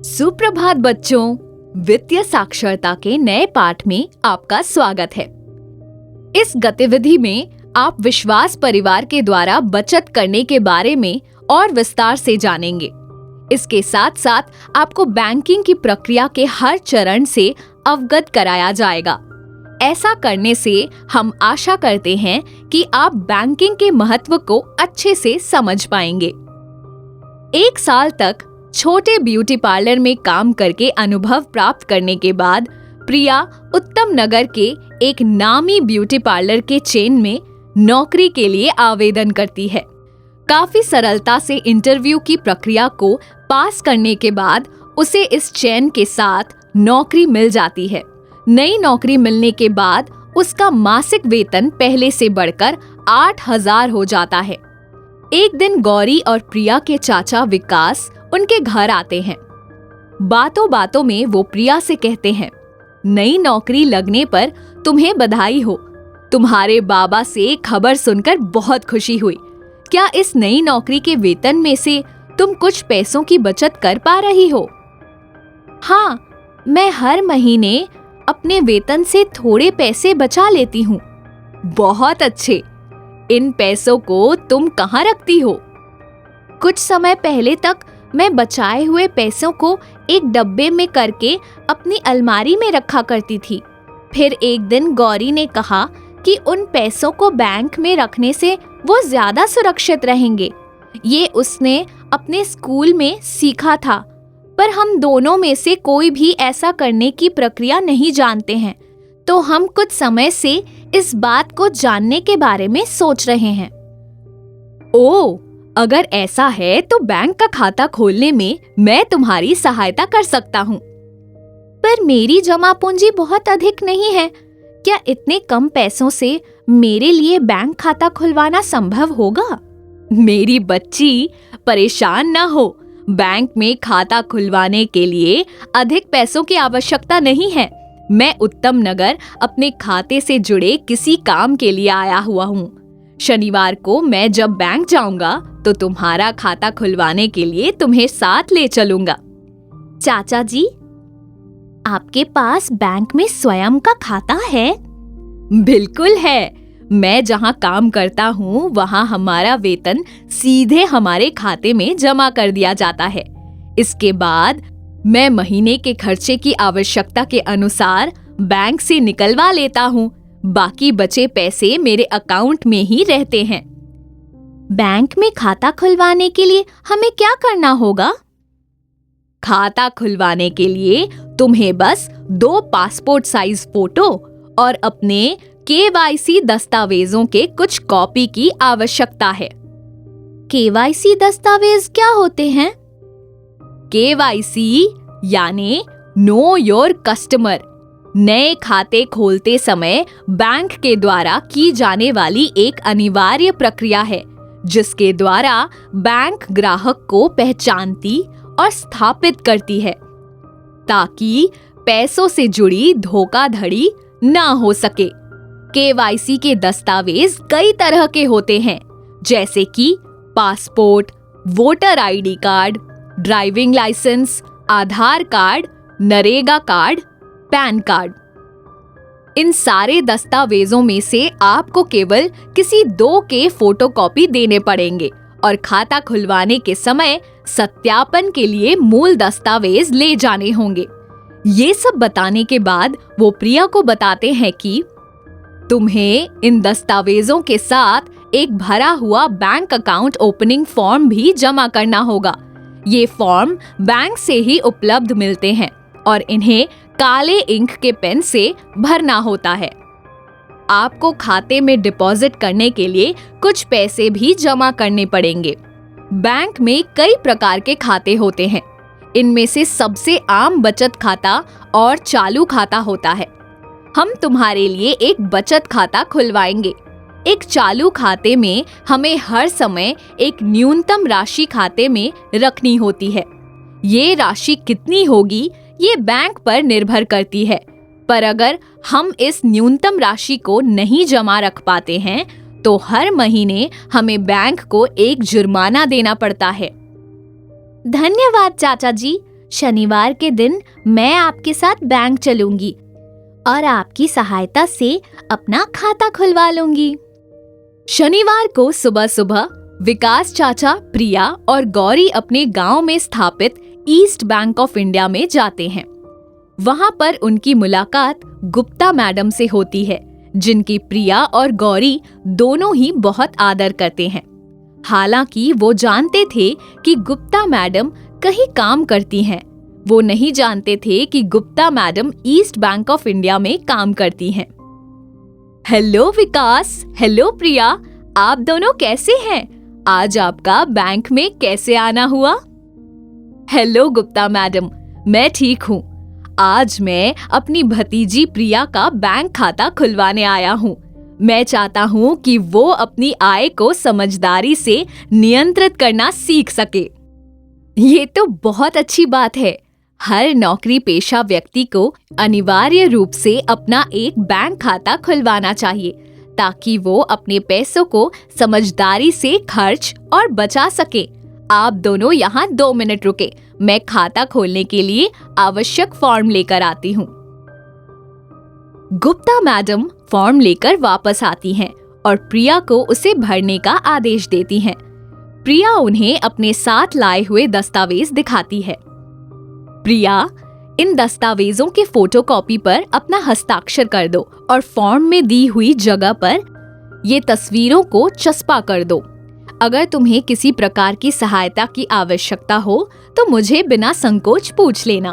सुप्रभात बच्चों, वित्तीय साक्षरता के नए पाठ में आपका स्वागत है। इस गतिविधि में आप विश्वास परिवार के द्वारा बचत करने के बारे में और विस्तार से जानेंगे। इसके साथ साथ आपको बैंकिंग की प्रक्रिया के हर चरण से अवगत कराया जाएगा। ऐसा करने से हम आशा करते हैं कि आप बैंकिंग के महत्व को अच्छे से समझ पाएंगे। 1 साल तक छोटे ब्यूटी पार्लर में काम करके अनुभव प्राप्त करने के बाद प्रिया उत्तम नगर के एक नामी ब्यूटी पार्लर के चेन में नौकरी के लिए आवेदन करती है। काफी सरलता से इंटरव्यू की प्रक्रिया को पास करने के बाद उसे इस चेन के साथ नौकरी मिल जाती है। नई नौकरी मिलने के बाद उसका मासिक वेतन पहले से बढ़कर 8,000 हो जाता है। एक दिन गौरी और प्रिया के चाचा विकास उनके घर आते हैं। बातों बातों में वो प्रिया से कहते हैं, नई नौकरी लगने पर तुम्हें बधाई हो। तुम्हारे बाबा से खबर सुनकर बहुत खुशी हुई। क्या इस नई नौकरी के वेतन में से तुम कुछ पैसों की बचत कर पा रही हो? हाँ, मैं हर महीने अपने वेतन से थोड़े पैसे बचा लेती हूँ। बहुत अच्छे। इन पैसों को तुम कहाँ रखती हो? कुछ समय पहले तक मैं बचाए हुए पैसों को एक डब्बे में करके अपनी अलमारी में रखा करती थी। फिर एक दिन गौरी ने कहा कि उन पैसों को बैंक में रखने से वो ज्यादा सुरक्षित रहेंगे। ये उसने अपने स्कूल में सीखा था, पर हम दोनों में से कोई भी ऐसा करने की प्रक्रिया नहीं जानते हैं, तो हम कुछ समय से इस बात को जानने के बारे में सोच रहे हैं। ओह, अगर ऐसा है तो बैंक का खाता खोलने में मैं तुम्हारी सहायता कर सकता हूँ। पर मेरी जमा पूंजी बहुत अधिक नहीं है। क्या इतने कम पैसों से मेरे लिए बैंक खाता खुलवाना संभव होगा? मेरी बच्ची, परेशान न हो। बैंक में खाता खुलवाने के लिए अधिक पैसों की आवश्यकता नहीं है। मैं उत्तम नगर अपने खाते से जुड़े किसी काम के लिए आया हुआ हूँ। शनिवार को मैं जब बैंक जाऊंगा तो तुम्हारा खाता खुलवाने के लिए तुम्हें साथ ले चलूंगा। चाचा जी, आपके पास बैंक में स्वयं का खाता है? बिल्कुल है। मैं जहाँ काम करता हूँ वहाँ हमारा वेतन सीधे हमारे खाते में जमा कर दिया जाता है। इसके बाद मैं महीने के खर्चे की आवश्यकता के अनुसार बैंक से निकलवा लेता हूँ। बाकी बचे पैसे मेरे अकाउंट में ही रहते हैं। बैंक में खाता खुलवाने के लिए हमें क्या करना होगा? खाता खुलवाने के लिए तुम्हें बस 2 पासपोर्ट साइज फोटो और अपने केवाईसी दस्तावेजों के कुछ कॉपी की आवश्यकता है। केवाईसी दस्तावेज क्या होते हैं? केवाईसी यानी नो योर कस्टमर, नए खाते खोलते समय बैंक के द्वारा की जाने वाली एक अनिवार्य प्रक्रिया है, जिसके द्वारा बैंक ग्राहक को पहचानती और स्थापित करती है ताकि पैसों से जुड़ी धोखाधड़ी ना हो सके। केवाईसी के दस्तावेज कई तरह के होते हैं, जैसे कि passport, voter ID card, driving licence, Aadhaar card, NREGA card, PAN card. इन सारे दस्तावेजों में से आपको केवल किसी 2 के फोटोकॉपी देने पड़ेंगे और खाता खुलवाने के समय सत्यापन के लिए मूल दस्तावेज ले जाने होंगे। ये सब बताने के बाद वो प्रिया को बताते हैं कि तुम्हें इन दस्तावेजों के साथ एक भरा हुआ बैंक अकाउंट ओपनिंग फॉर्म भी जमा करना होगा। ये फॉर्म बैंक से ही उपलब्ध मिलते हैं और इन्हें काले इंक के पेन से भरना होता है। आपको खाते में डिपॉजिट करने के लिए कुछ पैसे भी जमा करने पड़ेंगे। बैंक में कई प्रकार के खाते होते हैं। इनमें से सबसे आम बचत खाता और चालू खाता होता है। हम तुम्हारे लिए एक बचत खाता खुलवाएंगे। एक चालू खाते में हमें हर समय एक न्यूनतम राशि खाते में रखनी होती है। ये राशि कितनी होगी ये बैंक पर निर्भर करती है, पर अगर हम इस न्यूनतम राशि को नहीं जमा रख पाते हैं तो हर महीने हमें बैंक को एक जुर्माना देना पड़ता है। धन्यवाद चाचा जी, शनिवार के दिन मैं आपके साथ बैंक चलूंगी और आपकी सहायता से अपना खाता खुलवा लूंगी। शनिवार को सुबह सुबह विकास चाचा, प्रिया और गौरी अपने गांव में स्थापित ईस्ट बैंक ऑफ इंडिया में जाते हैं। वहां पर उनकी मुलाकात गुप्ता मैडम से होती है, जिनकी प्रिया और गौरी दोनों ही बहुत आदर करते हैं। हालांकि वो जानते थे कि गुप्ता मैडम कहीं काम करती हैं। वो नहीं जानते थे कि Gupta madam east bank of India में काम करती हैं। हेलो विकास, हेलो प्रिया, आप दोनों कैसे हैं? आज आपका बैंक में कैसे आना हुआ? हेलो गुप्ता मैडम, मैं ठीक हूँ। आज मैं अपनी भतीजी प्रिया का बैंक खाता खुलवाने आया हूँ। मैं चाहता हूँ कि वो अपनी आय को समझदारी से नियंत्रित करना सीख सके। ये तो बहुत अच्छी बात है। हर नौकरी पेशा व्यक्ति को अनिवार्य रूप से अपना एक बैंक खाता खुलवाना चाहिए, ताकि वो अपने पैसों को समझदारी से खर्च और बचा सके। आप दोनों यहाँ 2 मिनट रुके, मैं खाता खोलने के लिए आवश्यक फॉर्म लेकर आती हूँ। गुप्ता मैडम फॉर्म लेकर वापस आती हैं और प्रिया को उसे भरने का आदेश देती हैं। प्रिया उन्हें अपने साथ लाए हुए दस्तावेज दिखाती है। प्रिया, इन दस्तावेजों के फोटोकॉपी पर अपना हस्ताक्षर कर दो और फॉर्म में दी हुई जगह पर ये तस्वीरों को चस्पा कर दो। अगर तुम्हें किसी प्रकार की सहायता की आवश्यकता हो तो मुझे बिना संकोच पूछ लेना।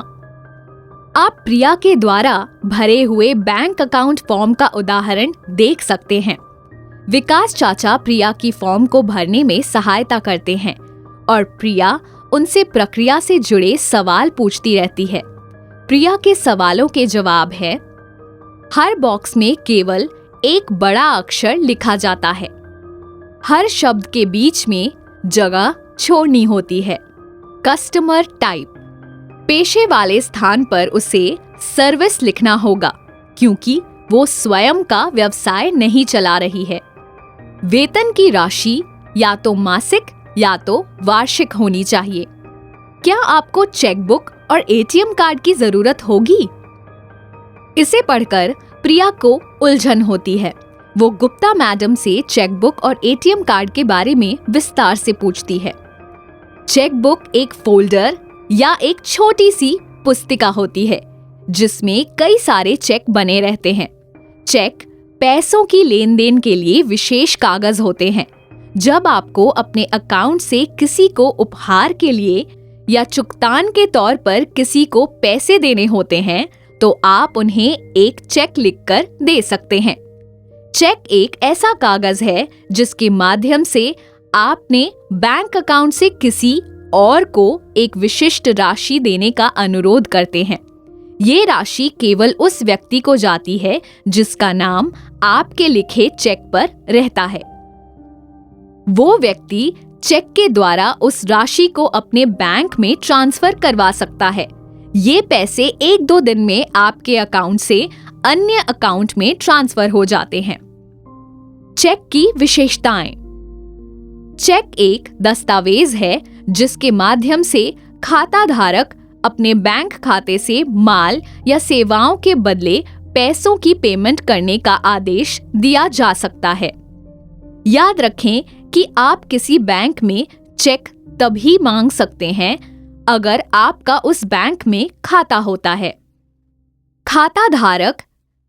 आप प्रिया के द्वारा भरे हुए बैंक अकाउंट फॉर्म का उदाहरण देख सकते हैं। विकास चाचा प्रिया की फॉर्म को भरने में सहायता करते हैं और प्रिया उनसे प्रक्रिया से जुड़े सवाल पूछती रहती है। प्रिया के सवालों के जवाब है: हर बॉक्स में केवल एक बड़ा अक्षर लिखा जाता है। हर शब्द के बीच में जगह छोड़नी होती है। कस्टमर टाइप, पेशे वाले स्थान पर उसे सर्विस लिखना होगा, क्योंकि वो स्वयं का व्यवसाय नहीं चला रही है। वेतन की राशि या तो मासिक या तो वार्षिक होनी चाहिए। क्या आपको चेकबुक और एटीएम कार्ड की जरूरत होगी? इसे पढ़कर प्रिया को उलझन होती है। वो गुप्ता मैडम से चेकबुक और एटीएम कार्ड के बारे में विस्तार से पूछती है। चेकबुक एक फोल्डर या एक छोटी सी पुस्तिका होती है, जिसमें कई सारे चेक बने रहते हैं। चेक पैसों की लेन देन के लिए विशेष कागज होते हैं। जब आपको अपने अकाउंट से किसी को उपहार के लिए या चुगतान के तौर पर किसी को पैसे देने होते हैं, तो आप उन्हें एक चेक लिखकर दे सकते हैं। चेक एक ऐसा कागज है जिसके माध्यम से आपने बैंक अकाउंट से किसी और को एक विशिष्ट राशि देने का अनुरोध करते हैं। ये राशि केवल उस व्यक्ति को जाती है जिसका नाम आपके लिखे चेक पर रहता है। वो व्यक्ति चेक के द्वारा उस राशि को अपने बैंक में ट्रांसफर करवा सकता है। ये पैसे 1-2 दिन में आपके अकाउंट से अन्य अकाउंट में ट्रांसफर हो जाते हैं। चेक की विशेषताएं। चेक एक दस्तावेज है जिसके माध्यम से खाता धारक अपने बैंक खाते से माल या सेवाओं के बदले पैसों की पेमेंट करने का आदेश दिया जा सकता है। याद रखें कि आप किसी बैंक में चेक तभी मांग सकते हैं अगर आपका उस बैंक में खाता होता है। खाता धारक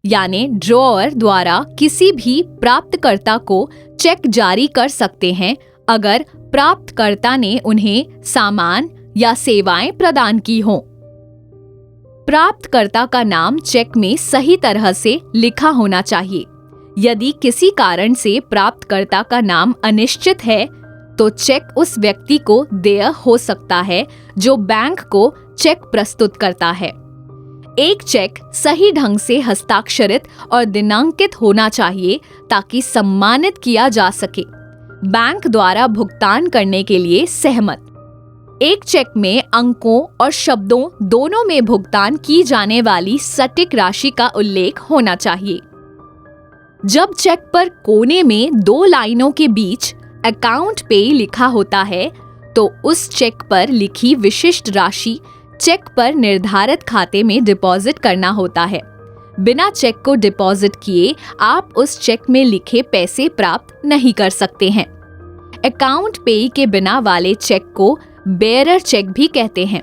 यानी ड्रॉअर द्वारा किसी भी प्राप्तकर्ता को चेक जारी कर सकते हैं अगर प्राप्तकर्ता ने उन्हें सामान या सेवाएं प्रदान की हों। प्राप्तकर्ता का नाम चेक में सही तरह से लिखा होना चाहिए। यदि किसी कारण से प्राप्तकर्ता का नाम अनिश्चित है, तो चेक उस व्यक्ति को देय हो सकता है जो बैंक को चेक प्रस्तुत करता है। एक चेक सही ढंग से हस्ताक्षरित और दिनांकित होना चाहिए ताकि सम्मानित किया जा सके। बैंक द्वारा भुगतान करने के लिए सहमत। एक चेक में अंकों और शब्दों दोनों में भुगतान की जाने वाली सटीक राशि का उल्लेख होना चाहिए। जब चेक पर कोने में 2 लाइनों के बीच अकाउंट पे लिखा होता है, तो उस चेक पर लिखी विशिष्ट राशि चेक पर निर्धारित खाते में डिपॉजिट करना होता है। बिना चेक को डिपॉजिट किए आप उस चेक में लिखे पैसे प्राप्त नहीं कर सकते हैं। अकाउंट पेई के बिना वाले चेक को बेयरर चेक भी कहते हैं।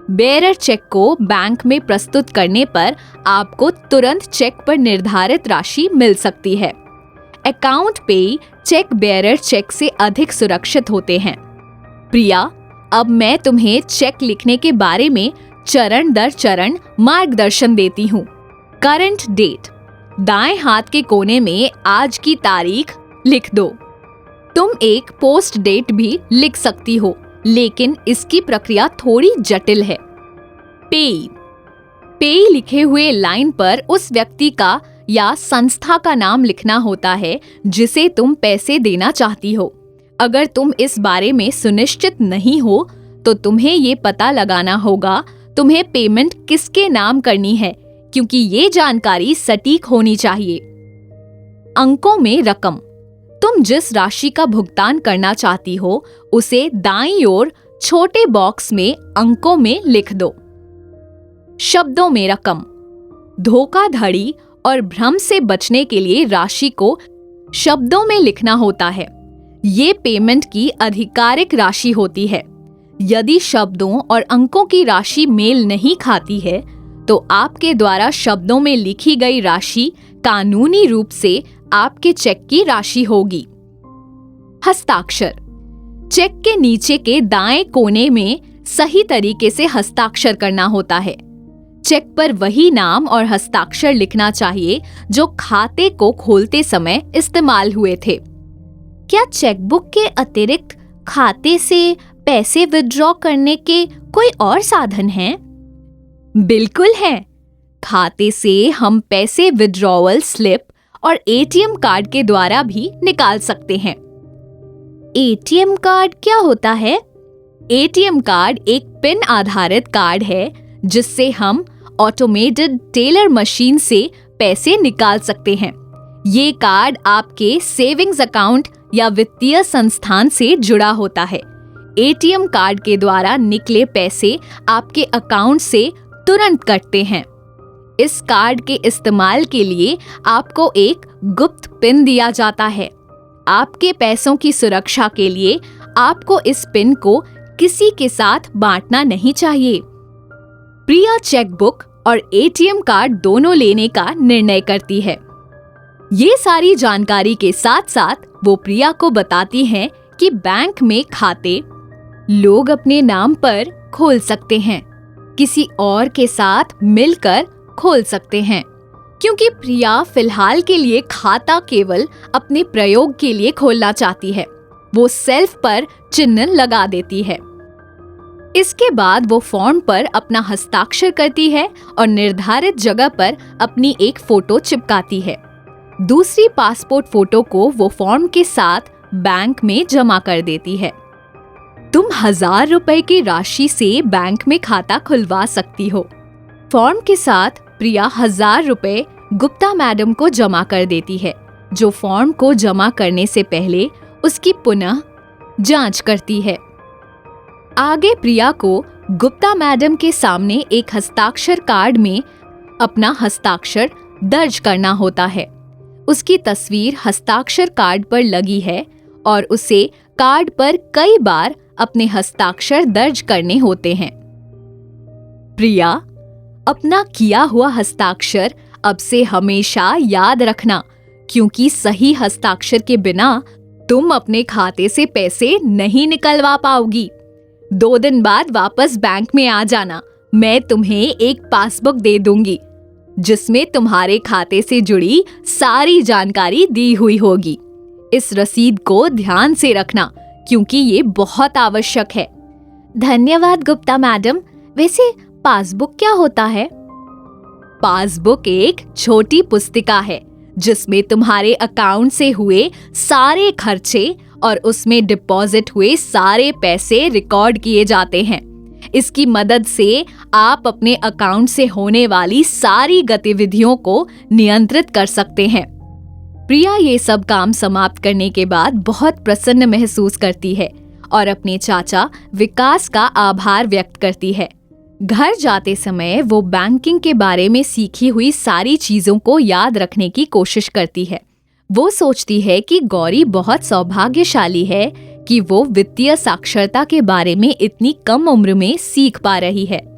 बेयरर चेक को बैंक में प्रस्तुत करने पर आपको तुरंत चेक पर निर्धारित राशि मिल सकती है। अकाउंट पेई चेक बेयरर चेक से अधिक सुरक्षित होते हैं। प्रिया, अब मैं तुम्हें चेक लिखने के बारे में चरण दर चरण मार्गदर्शन देती हूँ। करंट डेट, दाएं हाथ के कोने में आज की तारीख लिख दो। तुम एक पोस्ट डेट भी लिख सकती हो, लेकिन इसकी प्रक्रिया थोड़ी जटिल है। पेई, पेई लिखे हुए लाइन पर उस व्यक्ति का या संस्था का नाम लिखना होता है जिसे तुम पैसे देना चाहती हो। अगर तुम इस बारे में सुनिश्चित नहीं हो तो तुम्हें ये पता लगाना होगा तुम्हें पेमेंट किसके नाम करनी है, क्योंकि ये जानकारी सटीक होनी चाहिए। अंकों में रकम, तुम जिस राशि का भुगतान करना चाहती हो उसे दाईं ओर छोटे बॉक्स में अंकों में लिख दो। शब्दों में रकम, धोखाधड़ी और भ्रम से बचने के लिए राशि को शब्दों में लिखना होता है। ये पेमेंट की आधिकारिक राशि होती है। यदि शब्दों और अंकों की राशि मेल नहीं खाती है तो आपके द्वारा शब्दों में लिखी गई राशि कानूनी रूप से आपके चेक की राशि होगी। हस्ताक्षर, चेक के नीचे के दाएं कोने में सही तरीके से हस्ताक्षर करना होता है। चेक पर वही नाम और हस्ताक्षर लिखना चाहिए जो खाते को खोलते समय इस्तेमाल हुए थे। क्या चेकबुक के अतिरिक्त खाते से पैसे विथड्रॉ करने के कोई और साधन हैं? बिल्कुल है। खाते से हम पैसे विथड्रॉवल स्लिप और एटीएम कार्ड के द्वारा भी निकाल सकते हैं। एटीएम कार्ड क्या होता है? एटीएम कार्ड एक पिन आधारित कार्ड है जिससे हम ऑटोमेटेड टेलर मशीन से पैसे निकाल सकते हैं। ये कार्ड आपके सेविंग्स अकाउंट या वित्तीय संस्थान से जुड़ा होता है। एटीएम कार्ड के द्वारा निकले पैसे आपके अकाउंट से तुरंत कटते हैं। इस कार्ड के इस्तेमाल के लिए आपको एक गुप्त पिन दिया जाता है। आपके पैसों की सुरक्षा के लिए आपको इस पिन को किसी के साथ बांटना नहीं चाहिए। प्रिया चेकबुक और एटीएम कार्ड दोनों लेने का निर्णय करती है। ये सारी जानकारी के साथ साथ वो प्रिया को बताती हैं कि बैंक में खाते लोग अपने नाम पर खोल सकते हैं, किसी और के साथ मिलकर खोल सकते हैं। क्योंकि प्रिया फिलहाल के लिए खाता केवल अपने प्रयोग के लिए खोलना चाहती है, वो सेल्फ पर चिन्ह लगा देती है। इसके बाद वो फॉर्म पर अपना हस्ताक्षर करती है और निर्धारित जगह पर अपनी एक फोटो चिपकाती है। दूसरी पासपोर्ट फोटो को वो फॉर्म के साथ बैंक में जमा कर देती है। तुम 1000 रुपए की राशि से बैंक में खाता खुलवा सकती हो। फॉर्म के साथ प्रिया 1000 रुपए गुप्ता मैडम को जमा कर देती है, जो फॉर्म को जमा करने से पहले उसकी पुनः जांच करती है। आगे प्रिया को गुप्ता मैडम के सामने एक हस्ताक्षर कार्ड में अपना हस्ताक्षर दर्ज करना होता है। उसकी तस्वीर हस्ताक्षर कार्ड पर लगी है और उसे कार्ड पर कई बार अपने हस्ताक्षर दर्ज करने होते हैं। प्रिया, अपना किया हुआ हस्ताक्षर अब से हमेशा याद रखना, क्योंकि सही हस्ताक्षर के बिना तुम अपने खाते से पैसे नहीं निकलवा पाओगी। 2 दिन बाद वापस बैंक में आ जाना। मैं तुम्हें एक पासबुक दे दूंगी जिसमें तुम्हारे खाते से जुड़ी सारी जानकारी दी हुई होगी। इस रसीद को ध्यान से रखना, क्योंकि ये बहुत आवश्यक है। धन्यवाद गुप्ता मैडम। वैसे पासबुक क्या होता है? पासबुक एक छोटी पुस्तिका है जिसमें तुम्हारे अकाउंट से हुए सारे खर्चे और उसमें डिपॉजिट हुए सारे पैसे रिकॉर्ड किए जाते हैं। इसकी मदद से आप अपने अकाउंट से होने वाली सारी गतिविधियों को नियंत्रित कर सकते हैं। प्रिया ये सब काम समाप्त करने के बाद बहुत प्रसन्न महसूस करती है और अपने चाचा विकास का आभार व्यक्त करती है। घर जाते समय वो बैंकिंग के बारे में सीखी हुई सारी चीजों को याद रखने की कोशिश करती है। वो सोचती है कि गौरी बहुत सौभाग्यशाली है कि वो वित्तीय साक्षरता के बारे में इतनी कम उम्र में सीख पा रही है।